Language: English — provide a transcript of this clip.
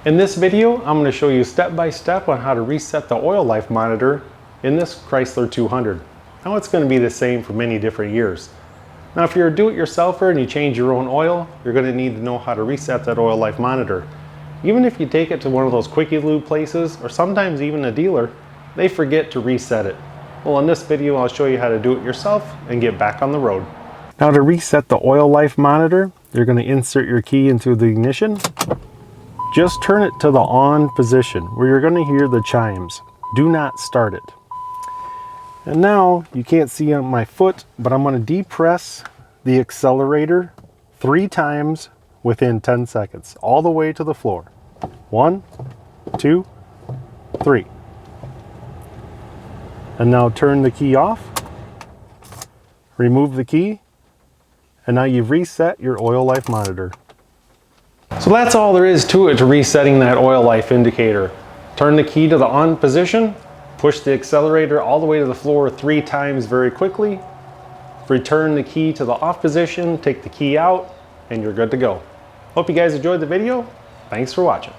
In this video, I'm going to show you step by step on how to reset the oil life monitor in this Chrysler 200. Now it's going to be the same for many different years. Now if you're a do-it-yourselfer and you change your own oil, you're going to need to know how to reset that oil life monitor. Even if you take it to one of those quickie lube places or sometimes even a dealer, they forget to reset it. Well, in this video I'll show you how to do it yourself and get back on the road. Now to reset the oil life monitor, you're going to insert your key into the ignition. Just turn it to the on position where you're going to hear the chimes. Do not start it. And now you can't see on my foot, but I'm going to depress the accelerator 3 times within 10 seconds, all the way to the floor. 1, 2, 3. And now turn the key off, remove the key, and now you've reset your oil life monitor. So that's all there is to it, to resetting that oil life indicator. Turn the key to the on position, push the accelerator all the way to the floor 3 times very quickly, return the key to the off position, take the key out, and you're good to go. Hope you guys enjoyed the video. Thanks for watching.